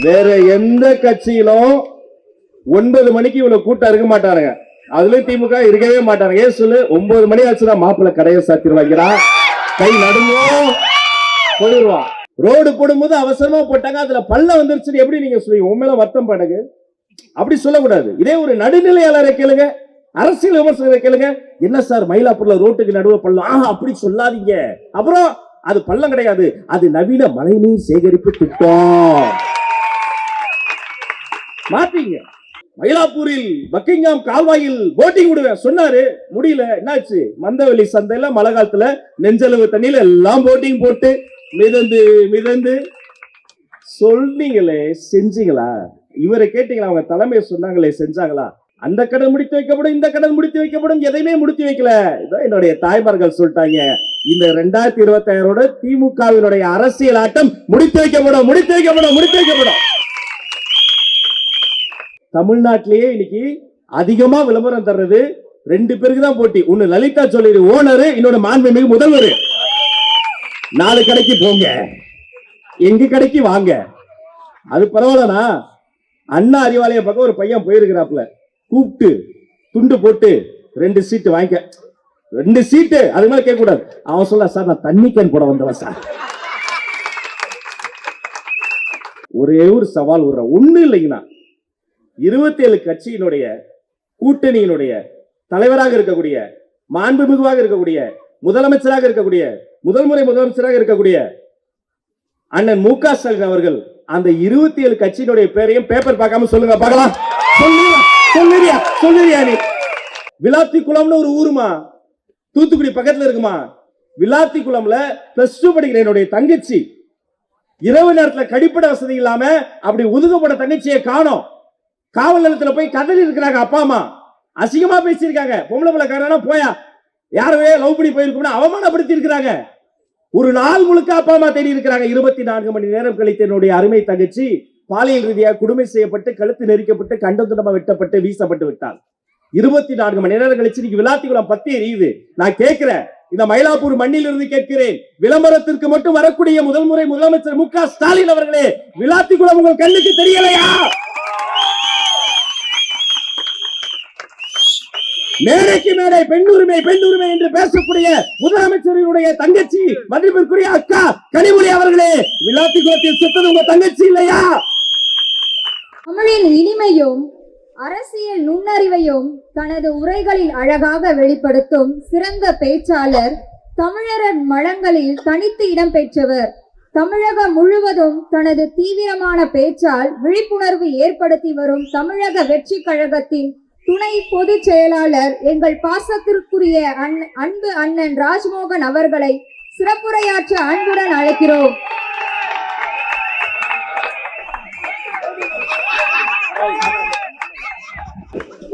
வேற எந்த கட்சியிலும் 9 மணிக்கு இவ்வளவு கூட்டம் இருக்க மாட்டாருங்க. அதுல திமுக இருக்கவே மாட்டாங்க. ஏன் சொல்லு, 9 மணி ஆச்சுதான் மாப்பிள்ள கடையை சாத்திடுவாங்கிறா, கை நடுங்கும், போயிடுவான். ரோடு போடும்போது அவசரமா போட்டாங்க, அதுல பள்ளம் வந்துருச்சு. எப்படி நீங்க சொல்லுவீங்க? உண்மையில வருத்தம் படுங்க, அப்படி சொல்லக்கூடாது. இதே ஒரு நடுநிலையாளரை கேளுங்க, அரசியல் விமர்சகரை கேளுங்க, என்ன சார் மயிலாப்பூர்ல ரோட்டுக்கு நடுவே பள்ளம், அப்படி சொல்லாதீங்க. அப்புறம் அது பள்ளம் கிடையாது, அது நவீன மழைநீர் சேகரிப்பு திட்டம். மாத்தீங்க. மயிலாப்பூரில் பக்கிங்காம் கால்வாயில் போட்டிங் விடுவேன் சொன்னாரு, முடியல. என்னாச்சு? மந்தவெளி சந்தையில மழை காலத்துல நெஞ்சளவு தண்ணியில எல்லாம் போட்டிங் போட்டு மிதந்து மிதந்து சொன்னீங்களே, செஞ்சீங்களா? இவரை கேட்டீங்களா? அவங்க தலைமையை சொன்னாங்களே, செஞ்சாங்களா? அந்த கடன் முடித்து வைக்கப்படும், இந்த கடன் முடித்து வைக்கப்படும், எதையுமே முடித்து வைக்கல. இதான் என்னுடைய தாய்மார்கள் சொல்லிட்டாங்க. இந்த 2026 திமுகவினுடைய அரசியல் ஆட்டம் முடித்து வைக்கப்படும், முடித்து வைக்கப்படும், முடித்து வைக்கப்படும். தமிழ்நாட்டிலேயே இன்னைக்கு அதிகமா விளம்பரம் தர்றது 2 பேருக்கு தான் போட்டி. ஒன்னு லலிதா ஜுவல்லரி ஓனர், இன்னொன்னு மாண்புமிகு முதல்வர். 4 கடைக்கு போங்க, எங்க கடைக்கு வாங்க. அது பரவாயில்லனா, அண்ணா அறிவாலய பக்கம் ஒரு பையன் போயிருக்கிறாப்ல, கூப்பிட்டு துண்டு போட்டு 2 சீட்டு வாங்கிக்க, 2 சீட்டு, அது மேல கேட்க கூடாது. அவன் சொல்ல, சார் நான் தண்ணி கேன் போட வந்தவன் சார். ஒரே ஒரு சவால் விடுற, ஒண்ணு இல்லைங்கண்ணா, 27 கட்சியினுடைய கூட்டணியினுடைய தலைவராக இருக்கக்கூடிய, மாண்புமிகுவாக இருக்கக்கூடிய, முதலமைச்சராக இருக்கக்கூடிய, முதல்முறை முதலமைச்சராக இருக்கக்கூடிய அண்ணன் மு.க. ஸ்டாலின் அவர்கள் அந்த 27 கட்சியினுடைய பேரையும் பேப்பர் பார்க்காம சொல்லுங்க பார்க்கலாம். சொல்லுறியா நீ? விளாத்திக்குளம்னு ஒரு ஊருமா, தூத்துக்குடி பக்கத்துல இருக்குமா. விளாத்திக்குளம்ல +2 படிக்கிற என்னுடைய தங்கச்சி இரவு நேரத்துல கடிப்பட வசதி இல்லாம அப்படி ஒதுக்கப்பட்ட தங்கச்சியை காணோம். காவல் நிலையத்துல போய் கதறி இருக்கிறாங்க. அப்பா அம்மா அசிங்கமா பேசியிருக்காங்க. பொம்பளை பிள்ளை காரணா போயா, யாரவே லவ் பண்ணி போயிருக்கோம்னு அவமானப்படுத்தி இருக்கிறாங்க. ஒரு நாள் முழுக்க அப்பா அம்மா தேடி இருக்கிறாங்க. 24 மணி நேரம் கழித்து என்னுடைய அருமை தங்கச்சி பாலியல் ரீதியாக கொடுமை செய்யப்பட்டு, கழுத்து நெரிக்கப்பட்டு, கண்டத்துடமா வெட்டப்பட்டு, வீசப்பட்டு விட்டால் 24 மணி நேரம் கழிச்சு இன்னைக்கு விளாத்திக்குளம் பத்தி எரியுது. நான் கேட்கிறேன், இந்த மயிலாப்பூர் மண்ணில் இருந்து கேட்கிறேன், விளம்பரத்திற்கு மட்டும் வரக்கூடிய முதல்முறை முதலமைச்சர் மு.க. ஸ்டாலின் அவர்களே, விளாத்திக்குளம் உங்கள் கண்ணுக்கு தெரியலையா? மேடைக்கு மேடை பெண்ணுரிமை பெண்ணுரிமை என்று பேசக்கூடிய முதலமைச்சரினுடைய தங்கச்சி மதிப்பிற்குரிய அக்கா கனிமொழி அவர்களே, விளாத்திக்குளத்தில் செத்தது உங்க தங்கச்சி இல்லையா? தமிழின் இனிமையும் அரசியல் நுண்ணறிவையும் தனது உரைகளில் அழகாக வெளிப்படுத்தும் சிறந்த பேச்சாளர், தமிழர் மழங்களில் தனித்து இடம்பெற்றவர். தமிழகம் முழுவதும் தனது தீவிரமான பேச்சால் விழிப்புணர்வு ஏற்படுத்தி வரும் தமிழக வெற்றி கழகத்தின் துணை பொதுச் செயலாளர் எங்கள் பாசத்திற்குரிய அன்பு அண்ணன் ராஜ்மோகன் அவர்களை சிறப்புரையாற்ற அன்புடன் அழைக்கிறோம்.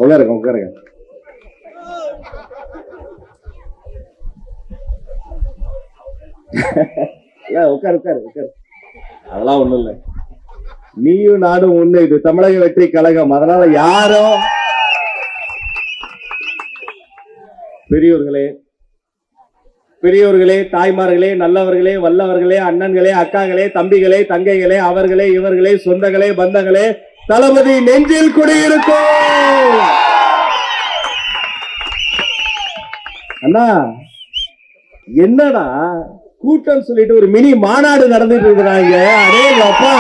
உட்காருங்க. உட்காரு. அதெல்லாம் ஒண்ணும் இல்லை, நீயும் நானும் ஒண்ணு. இது தமிழக வெற்றி கழகம். அதனால யாரும் பெரியோர்களே, தாய்மார்களே, நல்லவர்களே, வல்லவர்களே, அண்ணன்களே, அக்காங்களே, தம்பிகளே, தங்கைகளே, அவர்களே, இவர்களே, சொந்தங்களே, பந்தங்களே, தளபதி நெஞ்சில் குடியிருக்கும். அண்ணா என்னடா கூட்டம் சொல்லிட்டு ஒரு மினி மாநாடு நடந்துட்டு இருக்கிறாங்க. அடே அப்பா,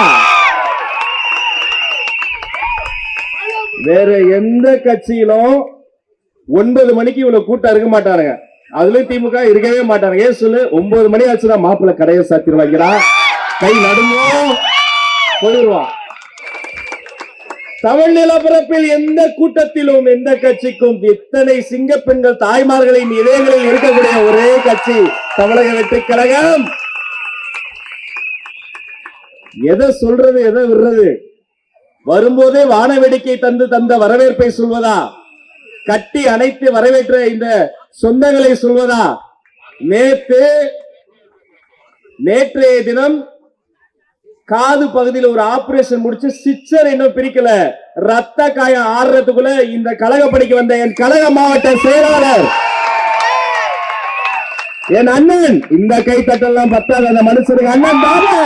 வேற எந்த கட்சியிலும் 9 மணிக்கு இவ்வளவு கூட்டம் இருக்க மாட்டாருங்க. அதுல திமுக இருக்கவே மாட்டாங்க. ஏன் சொல்லு, 9 மணி ஆச்சுதான் மாப்பிள்ள கடையை சாத்திடுவாங்கிறா, கை நடுங்கும், போயிடுவான். தமிழ் நிலப்பரப்பில் எந்த கூட்டத்திலும் எந்த கட்சிக்கும் இத்தனை சிங்க பெண்கள் தாய்மார்களின் இதயங்களில் இருக்கக்கூடிய ஒரே கட்சி தமிழக வெற்றி கழகம். எதை சொல்றது, எதை விடுறது? வரும்போதே வான வேடிக்கை தந்த வரவேற்பை சொல்வதா, கட்டி அணைத்து வரவேற்ற இந்த சொந்தங்களை சொல்வதா? நேற்றைய தினம் காது பகுதியில் ஒரு ஆபரேஷன் முடிச்சு சிச்சர் இன்னும் பிரிக்கல, ரத்த காயம் ஆடுறதுக்குள்ள இந்த கழகப்படிக்கு வந்த என் கழக மாவட்ட செயலாளர் என் அண்ணன், இந்த கைத்தட்டெல்லாம் பத்தாது அந்த மனுஷனுக்கு, அண்ணன் பாபு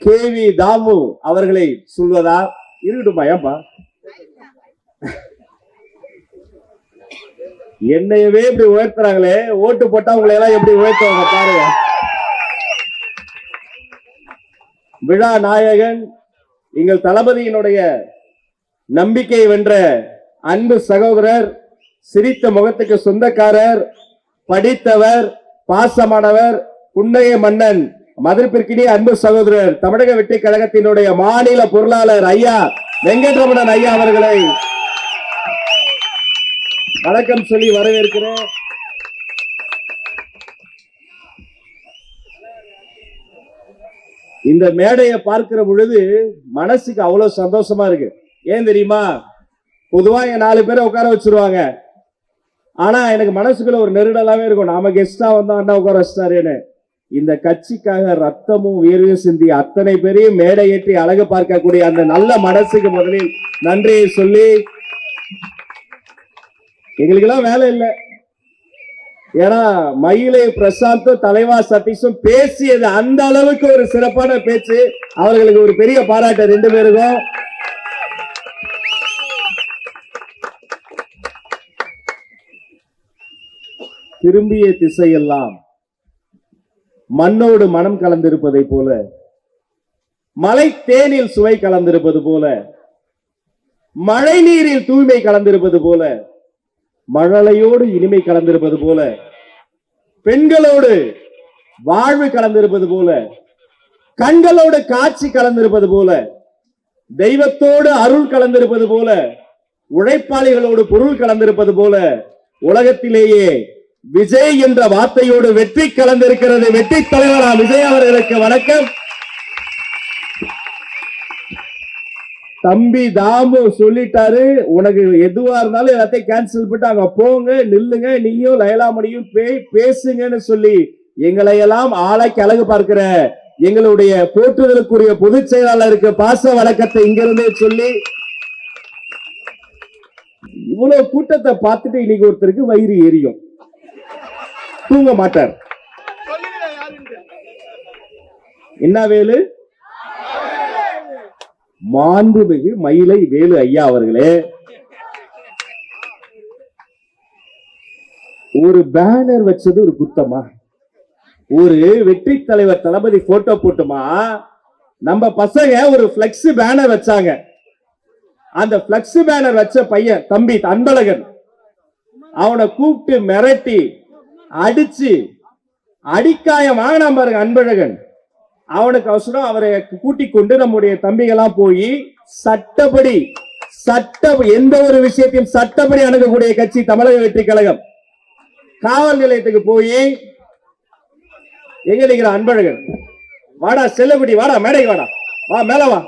KV தாமு அவர்களை சொல்வதா? இருக்கட்டுமா, ஏன்பா என்னையவே இப்படி உயர்த்துறாங்களே, ஓட்டு போட்டா உங்களை எல்லாம் எப்படி உயர்த்துவாங்க பாருங்க. விழா நாயகன், எங்கள் தளபதியினுடைய நம்பிக்கை வென்ற அன்பு சகோதரர், சிரித்த முகத்துக்கு சொந்தக்காரர், படித்தவர், பாசமானவர், புன்னைய மன்னன், மதிப்பிற்கினிய அன்பு சகோதரர், தமிழக வெற்றி கழகத்தினுடைய மாநில பொருளாளர் ஐயா வெங்கட்ரமணன் ஐயா அவர்களை வணக்கம் சொல்லி வரவேற்கிறேன். இந்த மேடையை பார்க்கிற பொழுது மனசுக்கு அவ்வளவு சந்தோஷமா இருக்கு. ஏன் தெரியுமா? பொதுவா 4 பேரை உட்கார வச்சிருவாங்க. ஆனா எனக்கு மனசுக்குள்ள ஒரு நெருடலாவே இருக்கும், நாம கெஸ்டா வந்தா அண்ணா உட்கார வச்சிட்டாருன்னு. இந்த கட்சிக்காக ரத்தமும் வீரையும் சிந்தி அத்தனை பேரையும் மேடை ஏற்றி அழகு பார்க்கக்கூடிய அந்த நல்ல மனசுக்கு முதலில் நன்றியை சொல்லி, எங்களுக்கெல்லாம் வேலை இல்லை. ஏன்னா மயிலை பிரசாந்தும் தலைவா சதீஷும் பேசியது அந்த அளவுக்கு ஒரு சிறப்பான பேச்சு. அவர்களுக்கு ஒரு பெரிய பாராட்டு 2 பேருக்கும். திரும்பிய திசையெல்லாம் மண்ணோடு மனம் கலந்திருப்பதை போல, மலை தேனில் சுவை கலந்திருப்பது போல, மழை நீரில் தூய்மை கலந்திருப்பது போல, மழலையோடு இனிமை கலந்திருப்பது போல, பெண்களோடு வாழ்வு கலந்திருப்பது போல, கண்களோடு காட்சி கலந்திருப்பது போல, தெய்வத்தோடு அருள் கலந்திருப்பது போல, உழைப்பாளிகளோடு பொருள் கலந்திருப்பது போல, உலகத்திலேயே விஜய் என்ற வார்த்தையோடு வெற்றி கலந்திருக்கிறது. வெற்றி தலைவரா விஜய் அவர்களுக்கு வணக்கம். தம்பி தாமு சொல்லிட்டாரு, உனக்கு எதுவா இருந்தாலும் எல்லாத்தையும் கேன்சல் பண்ணிட்டு அங்க போங்க, நில்லுங்க, நீயும் லயலாமணியும் பேசுங்கன்னு சொல்லி எங்களை எல்லாம் ஆளாக்கி அழகு பார்க்கிற எங்களுடைய போற்றுதலுக்குரிய பொதுச் செயலாளருக்கு பாச வணக்கத்தை இங்கிருந்தே சொல்லி, இவ்வளவு கூட்டத்தை பார்த்துட்டு இன்னைக்கு ஒருத்தருக்கு வயிறு எரியும், தூங்க மாட்டார். என்ன வேலு? மாண்புமிகு மயிலை வேலு ஐயா அவர்களே, ஒரு பேனர் வச்சது ஒரு குத்தமா? ஒரு வெற்றி தலைவர் தளபதி போட்டோ போட்டுமா? நம்ம பசங்க ஒரு பிளெக்ஸ் பேனர் வச்சாங்க. அந்த பிளெக்ஸ் பேனர் வச்ச பையன் தம்பி அன்பழகன், அவனை கூப்பிட்டு மிரட்டி அடிச்சு அடிக்காயம் வாங்கினா பாருங்க அன்பழகன். அவனுக்கு அவசரம், அவரை கூட்டிக் கொண்டு நம்முடைய தம்பிகளாம் போய் சட்டப்படி எந்த ஒரு விஷயத்தையும் சட்டப்படி அணுகக்கூடிய கட்சி தமிழக வெற்றி கழகம். காவல் நிலையத்துக்கு போய், எங்க நிக்கிற அன்பழகன், வாடா செல்லகுடி, வாடா மேடைக்கு வாடா, வா மேல வா,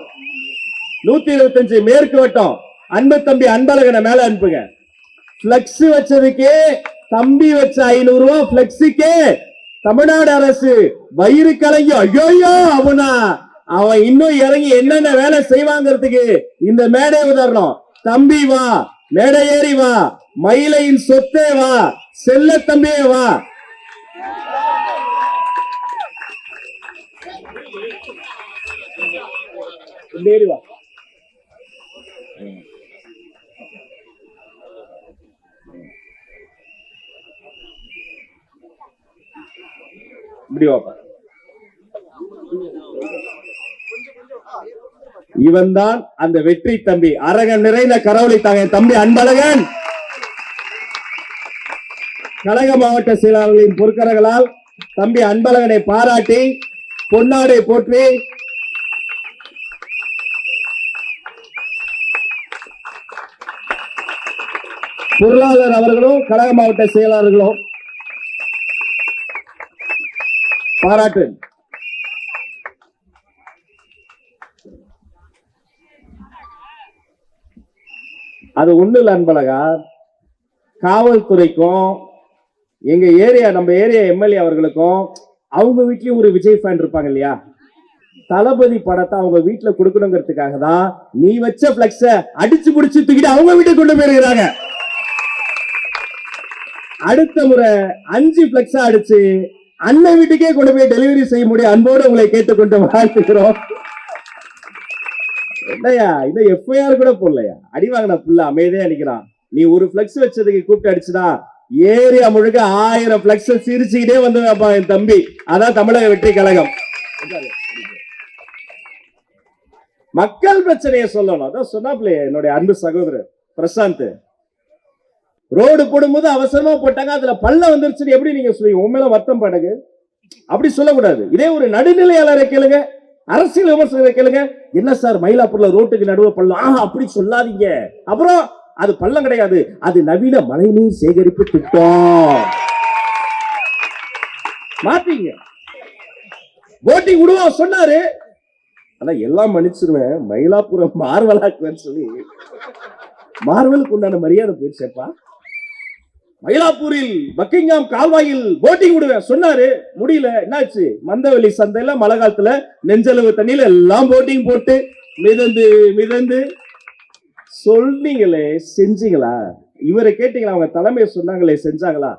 125 மேற்கு வட்டம் அன்பு தம்பி அன்பழகனை மேல அனுப்புங்க. பிளெக்ஸ் வச்சதுக்கே, தம்பி வச்ச 500 ரூபாய் பிளெக்ஸுக்கே தமிழ்நாடு அரசு வயிறு கலங்கி, ஐயோ அவன் இன்னும் இறங்கி என்னென்ன வேலை செய்வாங்கிறதுக்கு இந்த மேடை உதாரணம். தம்பி வா, மேடை ஏறி வா, மயிலையின் சொத்தே வா, செல்ல தம்பியே வா. ஏறி வா. இவன் தான் அந்த வெற்றி தம்பி, அரகன் நிறைந்த கரவொலி தாங்க தம்பி அன்பழகன். கழக மாவட்ட செயலாளர்களின் பொற்கரங்களால் தம்பி அன்பழகனை பாராட்டி பொன்னாடை போற்றி பொருளாளர் அவர்களும் கழக மாவட்ட செயலாளர்களும் பாராட்டு. அது ஒண்ணு இல்ல அன்பழகா, காவல்துறைக்கும் எங்க ஏரியா, நம்ம ஏரியா எம்எல்ஏ அவர்களுக்கும், அவங்க வீட்லயும் ஒரு விஜய் ஃபேன் இருப்பாங்க இல்லையா, தளபதி படத்தை அவங்க வீட்டுல கொடுக்கணுங்கிறதுக்காக தான் நீ வச்ச பிளெக்ஸ அடிச்சு புடிச்சு தூக்கிட்டு அவங்க வீட்டுக்கு கொண்டு போயிருக்கிறாங்க. அடுத்த முறை 5 பிளெக்ஸா அடிச்சு அண்ணன் வீட்டுக்கே கொண்டு போய் டெலிவரி செய்ய முடியும். அன்போடு உங்களை கேட்டுக்கொண்டு வாழ்த்துக்கிறோம். என்னையா இன்னும் எஃப்ஐஆர் கூட போடலையா? அடி வாங்கின புள்ள அமைதியா நிக்கிறான். நீ ஒரு பிளக்ஸ் வச்சதுக்கு கூப்பிட்டு அடிச்சுனா ஏரியா முழுக்க 1000 பிளக்ஸ் சிரிச்சுக்கிட்டே வந்து என் தம்பி. அதான் தமிழக வெற்றி கழகம். மக்கள் பிரச்சனையை சொல்லணும். அதான் சொன்னாப்ல என்னுடைய அன்பு சகோதரர் பிரசாந்த். ரோடு போடும்போது அவசரமா போட்டாங்க, அதுல பள்ளம் வந்துருச்சு. எப்படி நீங்க சொல்லுவீங்க? உண்மையில வருத்தம் படுங்க. அப்படி சொல்லக்கூடாது. இதே ஒரு நடுநிலையாளரை கேளுங்க, அரசியல் விமர்சகரை கேளுங்க, என்ன சார் மயிலாப்பூர்ல ரோட்டுக்கு நடுவே பள்ளம்? அப்படி சொல்லாதீங்க. அப்புறம் அது பள்ளம் கிடையாது, அது நவீன மழைநீர் சேகரிப்பு திட்டம். மாத்தீங்க. போட்டிங் விடுவோம் சொன்னாரு. ஆனா எல்லாம் மன்னிச்சிருவேன், மயிலாப்பூரம் மார்வலாக்குவேன்னு சொல்லி மார்வலுக்கு உண்டான மரியாதை போயிடுச்சேப்பா. மயிலாப்பூரில் பக்கிங்காம் கால்வாயில் போட்டிங் விடுவேன் சொன்னாரு, முடியல. என்னாச்சு? மந்தவெளி சந்தையில மழை காலத்துல நெஞ்சளவு தண்ணியில எல்லாம் போட்டிங் போட்டு மிதந்து மிதந்து சொன்னீங்களே, செஞ்சீங்களா? இவரை கேட்டீங்களா? அவங்க தலைமையை சொன்னாங்களே, செஞ்சாங்களா?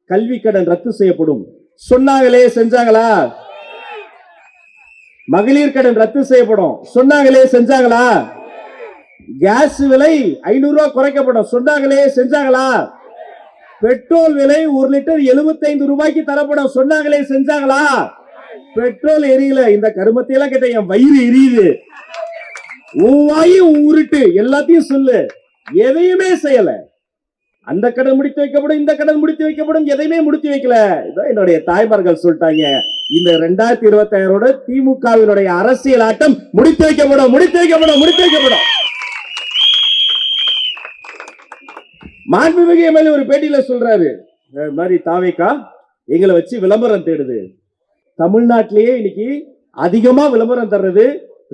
கல்வி கடன் ரத்து செய்யப்படும் சொன்னாங்களே, செஞ்சாங்களா? மகளிர் கடன் ரத்து செய்யப்படும் சொன்னாங்களே, செஞ்சாங்களா? கேஸ் விலை 500 ரூபாய் குறைக்கப்படும் சொன்னாங்களே, செஞ்சாங்களா? பெட்ரோல் விலை 1 லிட்டர் 75 ரூபாய்க்கு தரப்படும் சொன்னாங்களே, செஞ்சாங்களா? பெட்ரோல் எரியல. இந்த கருமத்தையெல்லாம் கேட்ட என் வயிறு எரியுது. உருட்டு எல்லாத்தையும் சொல்லு, எதையுமே செய்யல. அந்த கடன் முடித்து வைக்கப்படும், இந்த கடன் முடித்து வைக்கப்படும், எதையுமே முடித்து வைக்கல. என்னுடைய தாய்மார்கள் சொல்லிட்டாங்க, இந்த 2026 திமுகவினுடைய அரசியல் ஆட்டம் முடித்து வைக்கப்படும், முடித்து வைக்கப்படும், முடித்து வைக்கப்படும். மாண்புமிகு எம்எல்ஏ ஒரு பேட்டியில சொல்றாரு, மாதிரி தாவேகா எங்களை வச்சு விளம்பரம் தேடுது. தமிழ்நாட்டிலேயே இன்னைக்கு அதிகமா விளம்பரம் தர்றது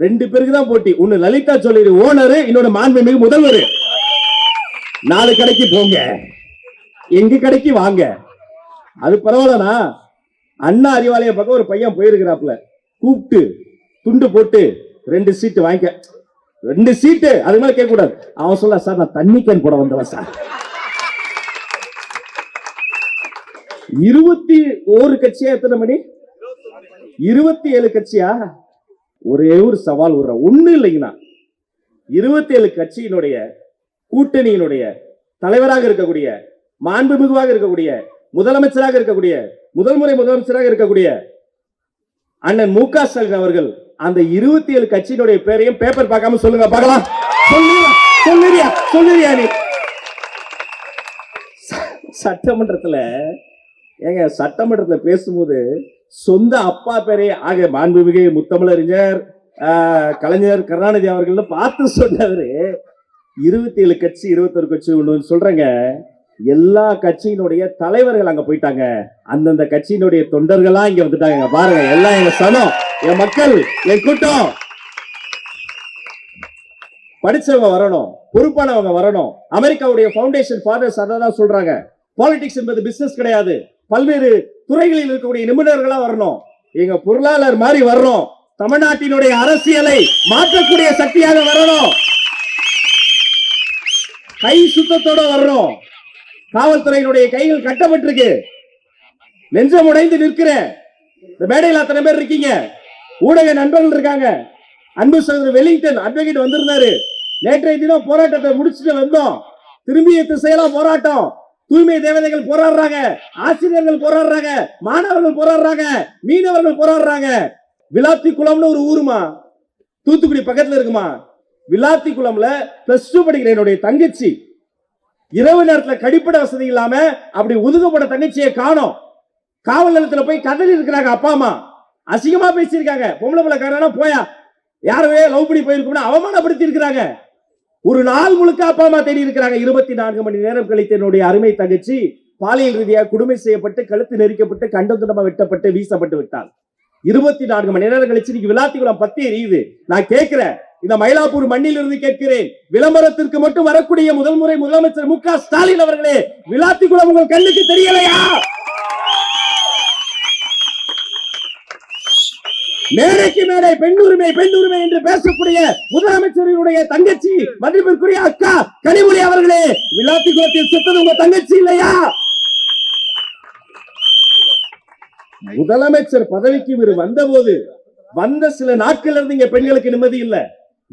2 பேருக்கு தான் போட்டி. ஒன்னு லலிதா ஜுவல்லரி ஓனர், இன்னொரு மாண்புமிகு முதல்வர். 4 கடைக்கு போங்க, எங்க கடைக்கு வாங்க. அது பரவாயில்லனா, அண்ணா அறிவாலய பக்கம் ஒரு பையன் போயிருக்கிறாப்ல, கூப்பிட்டு துண்டு போட்டு 2 சீட்டு வாங்கிக்க. 2 சீட்டு அது மேல கேட்க கூடாது. அவன் சொல்ல, சார் நான் தண்ணி கேன் போட வந்தவன் சார். 21 கட்சியா? எத்தனை மணி? 27 கட்சியா? ஒரே ஒரு சவால் விடுற, ஒண்ணு இல்லைங்கண்ணா. 27 கட்சியினுடைய கூட்டணியினுடைய தலைவராக இருக்கக்கூடிய, மாண்புமிகுவாக இருக்கக்கூடிய, முதலமைச்சராக இருக்கக்கூடிய, முதல் முறை முதலமைச்சராக இருக்கக்கூடிய அண்ணன் மு.க. ஸ்டாலின் அவர்கள் அந்த 27 கட்சியினுடைய பேரையும் பேப்பர் பார்க்காம சொல்லுங்க பார்க்கலாம். சொல்லுறியா நீ? சட்டமன்றத்துல ஏங்க, சட்டமன்றத்துல பேசும்போது சொந்த அப்பா பேரே ஆக மாண்புமிகு முத்தமிழறிஞர் கலைஞர் கருணாநிதி அவர்கள் பார்த்து சொன்னவரு 27 கட்சி 21 கட்சி ஒண்ணு சொல்றேங்க. எல்லா கட்சியினுடைய தலைவர்கள் அங்க போயிட்டாங்க, அந்தந்த கட்சியினுடைய தொண்டர்களா இங்க வந்துட்டாங்க. பாருங்க, எல்லாம் எங்க சனம், என் மக்கள், என் கூட்டம். படிச்சவங்க வரணும், பொறுப்பானவங்க வரணும். அமெரிக்காவுடைய ஃபவுண்டேஷன் ஃபாதர்ஸ் அதான் சொல்றாங்க, பாலிடிக்ஸ் என்பது பிசினஸ் கிடையாது, பல்வேறு துறைகளில் இருக்கக்கூடிய நிபுணர்களா வரணும். எங்க பொருளாளர் மாதிரி வரணும், தமிழ்நாட்டினுடைய அரசியலை மாற்றக்கூடிய சக்தியாக வரணும், கை சுத்தத்தோட வரணும். காவல்துறையினுடைய கைகள் கட்டப்பட்டிருக்கு, நெஞ்சம் உடைந்து நிற்கிற இந்த மேடையில் அத்தனை பேர் இருக்கீங்க, ஊடக நண்பர்கள் இருக்காங்க. அன்பு சகோதரர் வெலிங்டன் அட்வொகேட் வந்திருந்தாரு. நேற்றைய தினம் போராட்டத்தை முடிச்சுட்டு வந்தோம். திரும்பிய திசையெல்லாம் போராட்டம். தூய்மை தேவதைகள் போராடுறாங்க, ஆசிரியர்கள் போராடுறாங்க, மாணவர்கள் போராடுறாங்க, மீனவர்கள் போராடுறாங்க. விளாத்திக்குளம்னு ஒரு ஊருமா, தூத்துக்குடி பக்கத்துல இருக்குமா. விளாத்திக்குளம்ல +2 படிக்கிற என்னுடைய தங்கச்சி இரவு நேரத்துல கடிப்பட வசதி இல்லாம அப்படி ஒதுக்கப்பட்ட தங்கச்சியை காணோம். காவல் நிலையத்துல போய் கதறி இருக்கிறாங்க. அப்பா அம்மா அசிங்கமா பேசியிருக்காங்க. பொம்பளை பிள்ளை காரணா போயா, யாரவே லவ் பண்ணி போயிருக்கோம்னு அவமானப்படுத்தி இருக்கிறாங்க. ஒரு நாள் முழுக்க அப்பா அம்மா தேடி இருக்கிறாங்க. 24 மணி நேரம் கழித்து என்னுடைய அருமை தங்கச்சி பாலியல் ரீதியாக கொடுமை செய்யப்பட்டு, கழுத்து நெரிக்கப்பட்டு, கண்டதுண்டமா வெட்டப்பட்டு, வீசப்பட்டு விட்டால் 24 மணி நேரம் கழிச்சு இன்னைக்கு விளாத்திக்குளம் பத்தி எரியுது. நான் கேட்கிறேன், இந்த மயிலாப்பூர் மண்ணில் இருந்து கேட்கிறேன், விளம்பரத்திற்கு மட்டும் வரக்கூடிய முதல் முறை முதலமைச்சர் மு.க. ஸ்டாலின் அவர்களே, விளாத்திக்குளம் உங்கள் கண்ணுக்கு தெரியலையா? மேடைக்கு மேடை பெண்ணுரிமை பெண்ணுரிமை என்று பேசக்கூடிய முதலமைச்சரினுடைய தங்கச்சி, மதிப்பிற்குரிய அக்கா கனிமொழி அவர்களே, விளாத்திக்குளத்தில் செத்தது உங்க தங்கச்சி இல்லையா? முதலமைச்சர் பதவிக்கு இவர் வந்த போது வந்த சில நாட்கள் இருந்து இங்க பெண்களுக்கு நிம்மதி இல்ல.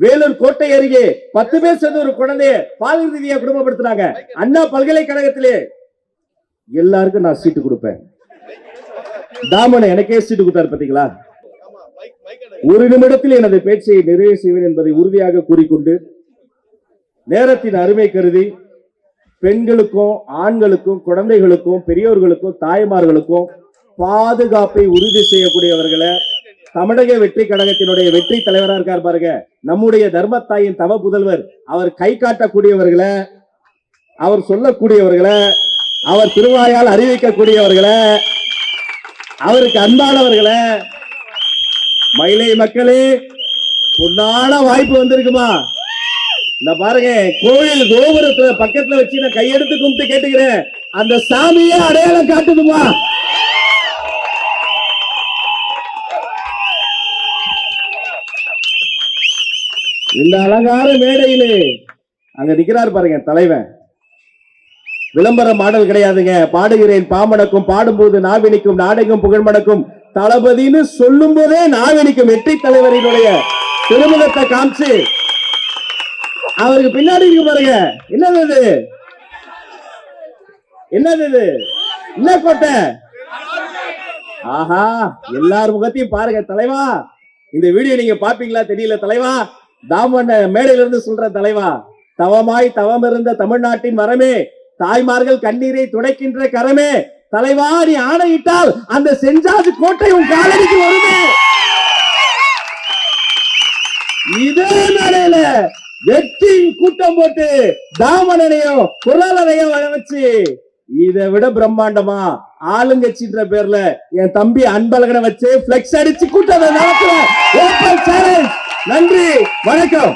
வேலூர் கோட்டை அருகே 10 பேர் சேர்ந்து ஒரு குழந்தைய பாலியல் ரீதியா குடும்பப்படுத்தினாங்க. அண்ணா பல்கலைக்கழகத்திலே எல்லாருக்கும் நான் சீட்டு கொடுப்பேன். தாமன் எனக்கே சீட்டு கொடுத்தாரு பாத்தீங்களா? ஒரு நிமிடத்தில் எனது பேச்சை நிறைவு செய்வேன் என்பதை உறுதியாக கூறிக்கொண்டு, நேரத்தின் அருமை கருதி பெண்களுக்கும் ஆண்களுக்கும் குழந்தைகளுக்கும் பெரியோர்களுக்கும் தாய்மார்களுக்கும் பாதுகாப்பை உறுதி செய்யக்கூடியவர்களை தமிழக வெற்றி கழகத்தினுடைய வெற்றி தலைவரா இருக்கார் பாருங்க, நம்முடைய தர்மத்தாயின் தவ புதல்வர். அவர் கை காட்டக்கூடியவர்களை, அவர் சொல்லக்கூடியவர்களை, அவர் திருவாயால் அறிவிக்கக்கூடியவர்களை, அவருக்கு அன்பானவர்களை, மயிலை மக்களே பொன்னான வாய்ப்பு வந்திருக்குமா? இந்த பாருங்க, கோயில் கோபுரத்துல பக்கத்துல வச்சு நான் கையெடுத்து கும்பிட்டு கேட்டுக்கிறேன், அந்த சாமியே அடையாளம் காட்டுதுமா? இந்த அலங்கார மேடையிலே அங்க நிக்கிறார் பாருங்க தலைவன். விளம்பர மாடல் கிடையாதுங்க. பாடுகிறேன் பாமணக்கும், பாடும்போது நாவினிக்கும், நாடகம் புகழ்மணக்கும், தளபதினு சொல்லும் போதே நாவினிக்கும். வெற்றி தலைவரினுடைய திருமுகத்தை காமிச்சு அவருக்கு பின்னாடி இருக்கு பாருங்க. என்னது இது? என்னது இது? என்ன கோட்டை? ஆஹா, எல்லார் முகத்தையும் பாருங்க தலைவா. இந்த வீடியோ நீங்க பாப்பீங்களா தெரியல தலைவா. தாமன் மேடையில இருந்து சொல்ற தலைவா, தவமாய் தவம் இருந்த தமிழ்நாட்டின் மரமே, தாய்மார்கள் கண்ணீரை துடைக்கின்ற கரமே, தலைவா நீ ஆணையிட்டால் அந்த செஞ்சாது கோட்டை உன் காலடிக்கு வருமே. இதே மேடையில வெற்றி கூட்டம் போட்டு தாமனையும் குரலையும் வச்சு, இதை விட பிரம்மாண்டமா ஆளுங்கட்சின்ற பேர்ல என் தம்பி அன்பழகனை வச்சு பிளெக்ஸ் அடிச்சு கூட்டத்தை நடத்துற ஓப்பன் சேலஞ்ச். நன்றி, வணக்கம்.